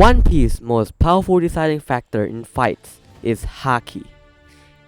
One Piece's most powerful deciding factor in fights is HAKI.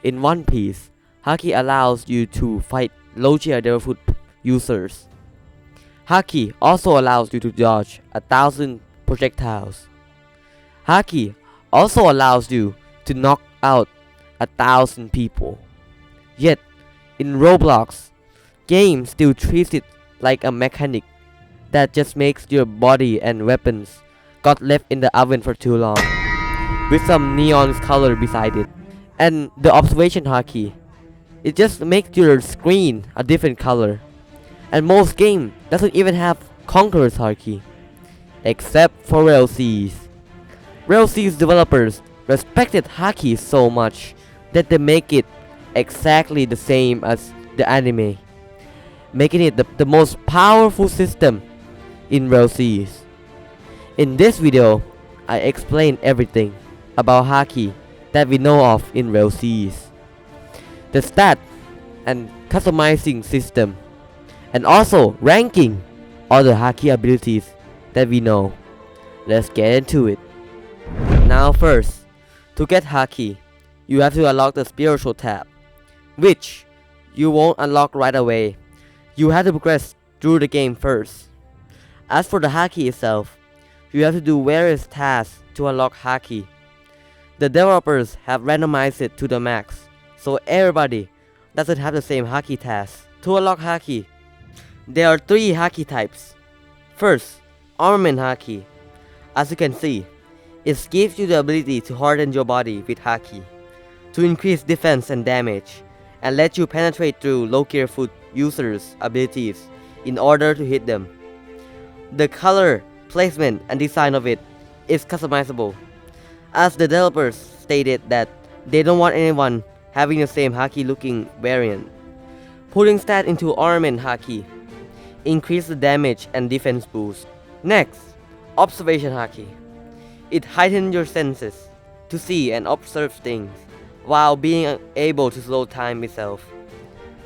In One Piece, HAKI allows you to fight low-tier foot users. HAKI also allows you to dodge 1,000 projectiles. HAKI also allows you to knock out 1,000 people. Yet, in Roblox, game still treats it like a mechanic that just makes your body and weapons got left in the oven for too long, with some neon color beside it. And the observation HAKI, it just makes your screen a different color. And most game doesn't even have Conqueror's HAKI, except for Rellseas. Rellseas developers respected HAKI so much that they make it exactly the same as the anime, making it the most powerful system in Rellseas. In this video, I explain everything about HAKI that we know of in Rellseas, the stat and customizing system, and also ranking all the HAKI abilities that we know. Let's get into it. Now first, to get HAKI, you have to unlock the spiritual tab, which you won't unlock right away. You have to progress through the game first. As for the HAKI itself, you have to do various tasks to unlock HAKI. The developers have randomized it to the max, so everybody doesn't have the same HAKI task. To unlock HAKI, there are 3 HAKI types. First, Armament HAKI. As you can see, it gives you the ability to harden your body with HAKI, to increase defense and damage, and let you penetrate through low-tier foot users' abilities in order to hit them. The color, placement, and design of it is customizable, as the developers stated that they don't want anyone having the same HAKI looking variant. Putting stat into Armament HAKI increase the damage and defense boost. Next, Observation HAKI. It heightens your senses to see and observe things while being able to slow time itself.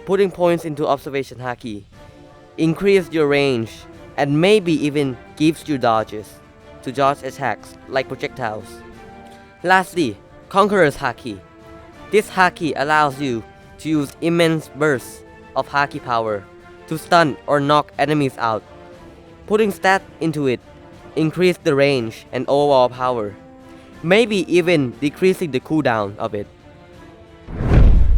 Putting points into Observation HAKI increase your range and maybe even gives you dodges to dodge attacks like projectiles. Lastly, Conqueror's HAKI. This HAKI allows you to use immense bursts of HAKI power to stun or knock enemies out. Putting stat into it increase the range and overall power, maybe even decreasing the cooldown of it.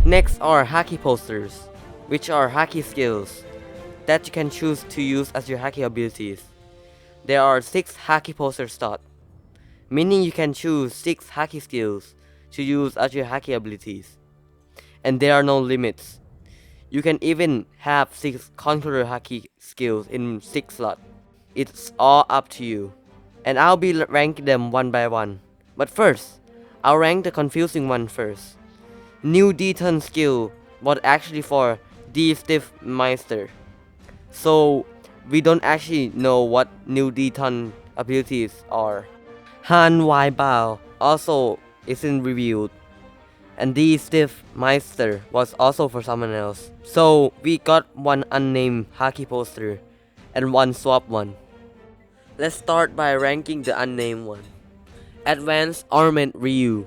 Next are HAKI posters, which are HAKI skills that you can choose to use as your HAKI abilities. There are 6 HAKI poster slots, meaning you can choose 6 HAKI skills to use as your HAKI abilities. And there are no limits. You can even have 6 Conqueror HAKI skills in 6 slots. It's all up to you. And I'll be ranking them one by one. But first, I'll rank the confusing one first. New D-turn skill was actually for D Stiff Meister. So we don't actually know what new D-turn abilities are. Han Y Bao also isn't revealed, and D Stiff Meister was also for someone else. So we got one unnamed HAKI poster and one swap one. Let's start by ranking the unnamed one. Advanced Armament Ryu.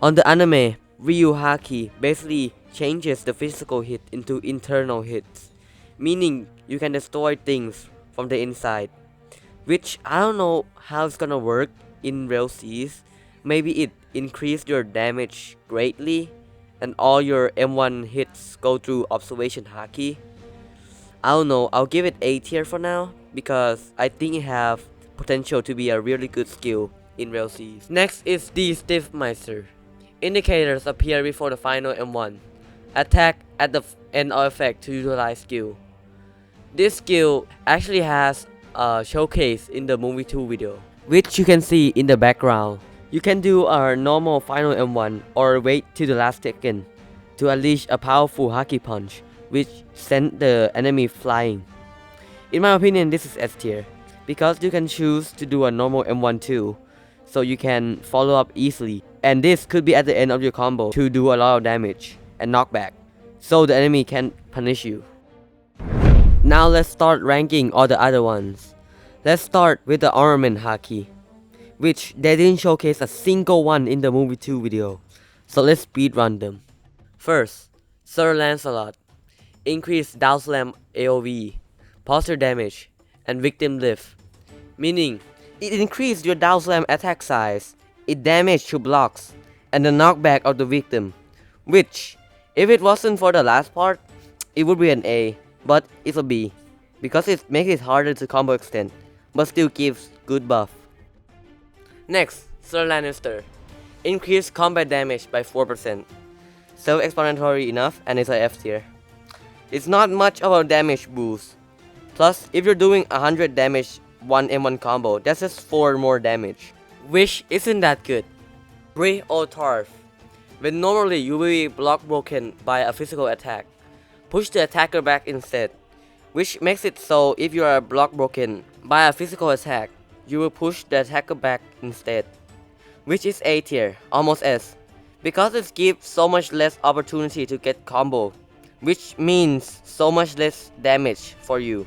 On the anime, Ryu HAKI basically changes the physical hit into internal hits, meaning you can destroy things from the inside, which I don't know how it's gonna work in Rellseas. Maybe it increased your damage greatly and all your M1 hits go through Observation HAKI. I don't know, I'll give it A tier for now because I think it have potential to be a really good skill in Rellseas. Next is the Stiff Meister. Indicators appear before the final M1. Attack at the end of effect to utilize skill. This skill actually has a showcase in the movie 2 video, which you can see in the background. You can do a normal final M1 or wait till the last second to unleash a powerful HAKI punch, which sent the enemy flying. In my opinion, this is S tier, because you can choose to do a normal M1 too, so you can follow up easily, and this could be at the end of your combo to do a lot of damage and knockback, so the enemy can punish you. Now let's start ranking all the other ones. Let's start with the Armament HAKI, which they didn't showcase a single one in the movie 2 video. So let's speedrun them. First, Sir Lancelot. Increase down slam AoV, posture damage, and victim lift. Meaning, it increased your down slam attack size, it damaged to blocks, and the knockback of the victim. Which, if it wasn't for the last part, it would be an A, but it's a B. Because it makes it harder to combo extend, but still gives good buff. Next, Sir Lannister. Increase combat damage by 4%. Self-explanatory enough and it's a F tier. It's not much of a damage boost. Plus, if you're doing 100 damage 1m1 combo, that's just 4 more damage. Which isn't that good. Bray or Tarf. When normally you will be block broken by a physical attack, push the attacker back instead. Which makes it so if you are block broken by a physical attack, you will push the attacker back instead. Which is A tier, almost S. Because it gives so much less opportunity to get combo, which means so much less damage for you.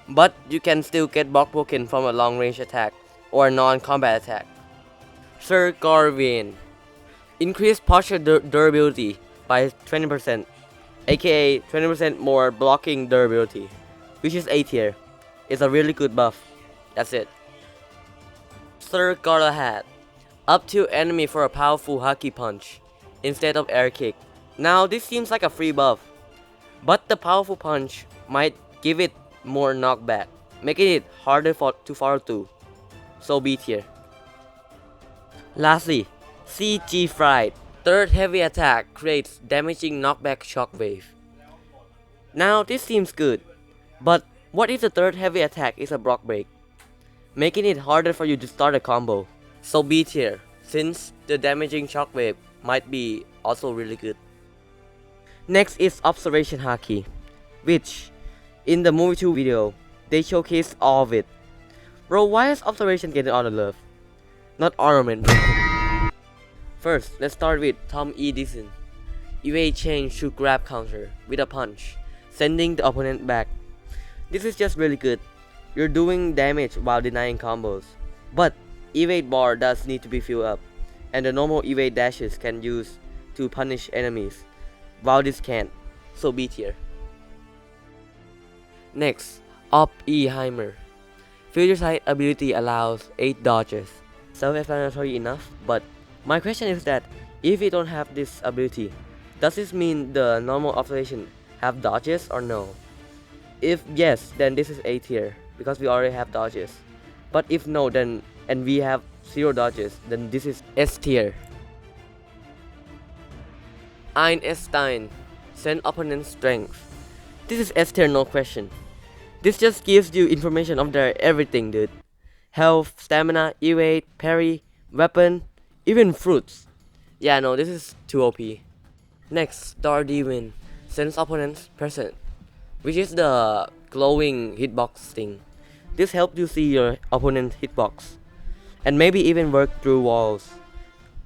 But you can still get block broken from a long range attack or a non-combat attack. Sir Gawain. Increase posture durability by 20%, aka 20% more blocking durability, which is A tier. It's a really good buff. That's it. Sir Galahad. Up to enemy for a powerful haki punch instead of air kick. Now this seems like a free buff, but the powerful punch might give it more knockback, making it harder to follow through. So B tier. Lastly, CG Fried. Third heavy attack creates damaging knockback shockwave. Now this seems good, but what if the third heavy attack is a block break, making it harder for you to start a combo? So B tier, since the damaging shockwave might be also really good. Next is Observation Haki, which in the movie 2 video, they showcased all of it. Bro, why is Observation getting all the love? Not Armament. First, let's start with Tom Edison. Evade change to grab counter with a punch, sending the opponent back. This is just really good. You're doing damage while denying combos. But evade bar does need to be filled up, and the normal evade dashes can use to punish enemies, while this can't, so B tier. Next, Op E Heimer. Future Sight ability allows 8 dodges. Self-explanatory enough, but my question is that if we don't have this ability, does this mean the normal observation have dodges or no? If yes, then this is A tier, because we already have dodges. But if no, then and we have 0 dodges, then this is S tier. Einstein. Send opponent strength. This is S tier, no question. This just gives you information of their everything, dude. Health, stamina, evade, parry, weapon, even fruits. Yeah, no, this is too OP. Next, Star Demon. Sends opponents present, which is the glowing hitbox thing. This helps you see your opponent's hitbox, and maybe even work through walls.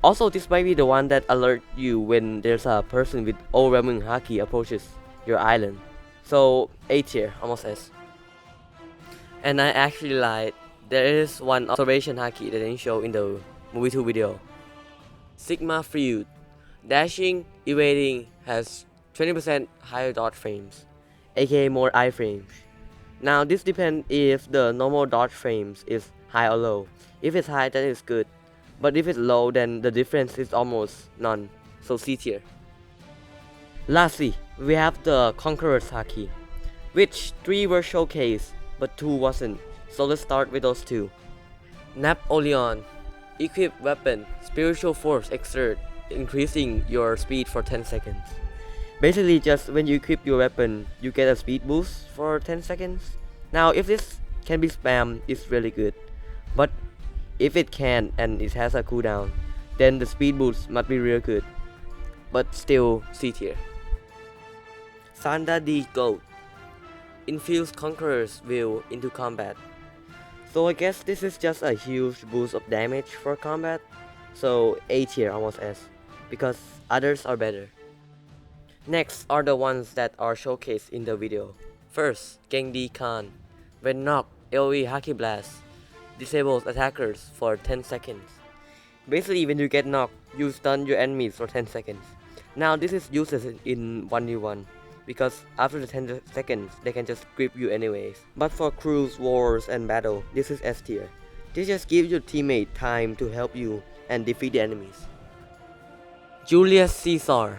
Also, this might be the one that alerts you when there's a person with overwhelming haki approaches your island. So A tier, almost S. And I actually lied. There is one observation haki that didn't show in the movie 2 video. Sigma Freud. Dashing, evading has 20% higher dodge frames, aka more iframes. Now this depends if the normal dodge frames is high or low. If it's high, then it's good, but if it's low, then the difference is almost none, so C tier. Lastly, we have the Conqueror's haki, which 3 were showcased, but 2 wasn't, so let's start with those 2. Napoleon. Equip weapon, spiritual force exert, increasing your speed for 10 seconds. Basically just when you equip your weapon, you get a speed boost for 10 seconds. Now if this can be spammed, it's really good. But if it can and it has a cooldown, then the speed boost must be real good. But still C tier. Sanda the Goat. Infuse Conqueror's will into combat. So I guess this is just a huge boost of damage for combat. So A tier, almost S, because others are better. Next are the ones that are showcased in the video. First, Genghis Khan. When knocked, AoE Haki Blast. disables attackers for 10 seconds. Basically, when you get knocked, you stun your enemies for 10 seconds. Now this is useless in 1v1, because after the 10 seconds, they can just grip you anyways. But for crews, wars, and battle, this is S tier. This just gives your teammate time to help you and defeat the enemies. Julius Caesar.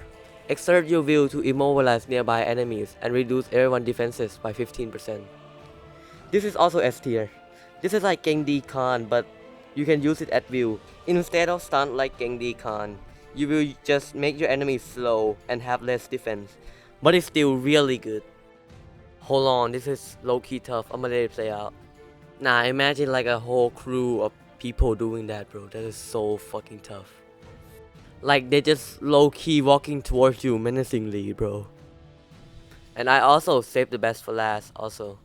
Exert your will to immobilize nearby enemies and reduce everyone's defenses by 15%. This is also S tier. This is like Genghis Khan, but you can use it at will. Instead of stun like Genghis Khan, you will just make your enemies slow and have less defense. But it's still really good. Hold on, this is low-key tough. I'm gonna let it play out. Nah, imagine like a whole crew of people doing that, bro. That is so fucking tough. Like, they just low-key walking towards you menacingly, bro. And I also saved the best for last, also.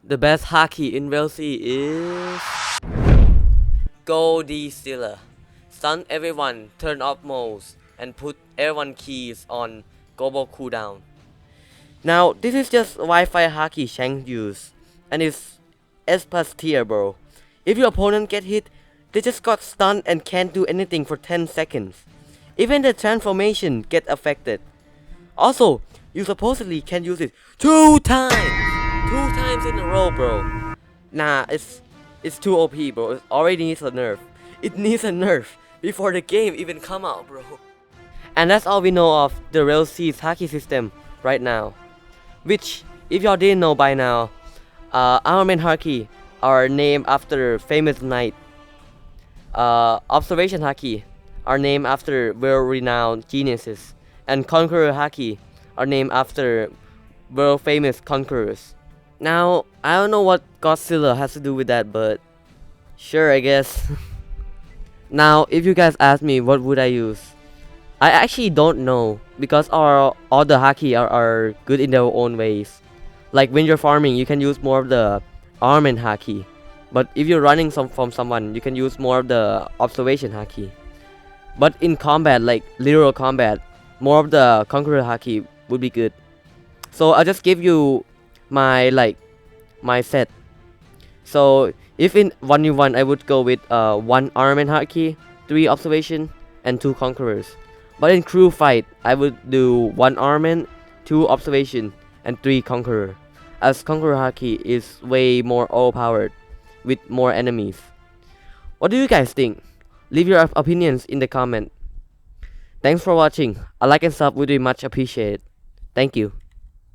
The best haki in Rellseas is... Gold Stealer. Stun everyone, turn off modes, and put everyone keys on global cooldown. Now, this is just Wi-Fi haki Shank use, and it's S+ tier, bro. If your opponent get hit, they just got stunned and can't do anything for 10 seconds. Even the transformation get affected. Also, you supposedly can use it 2 times! 2 times in a row, bro. Nah, it's too OP, bro. It already needs a nerf. It needs a nerf before the game even come out, bro. And that's all we know of the Rellseas haki system right now. Which, if y'all didn't know by now, Armament haki are named after famous knight. Observation haki are named after world-renowned geniuses, and Conqueror haki are named after world-famous conquerors. Now, I don't know what Godzilla has to do with that, but sure, I guess. Now, if you guys ask me what would I use, I actually don't know, because all the haki are good in their own ways. Like when you're farming, you can use more of the armament haki, but if you're running from someone, you can use more of the observation haki. But in combat, like literal combat, more of the Conqueror haki would be good. So I'll just give you my set. So if in 1v1, I would go with 1 armament haki, 3 observation, and 2 conquerors. But in crew fight, I would do 1 armament, 2 observation, and 3 conqueror, as Conqueror haki is way more overpowered with more enemies. What do you guys think? Leave your opinions in the comment. Thanks for watching. A like and sub would be much appreciated. Thank you.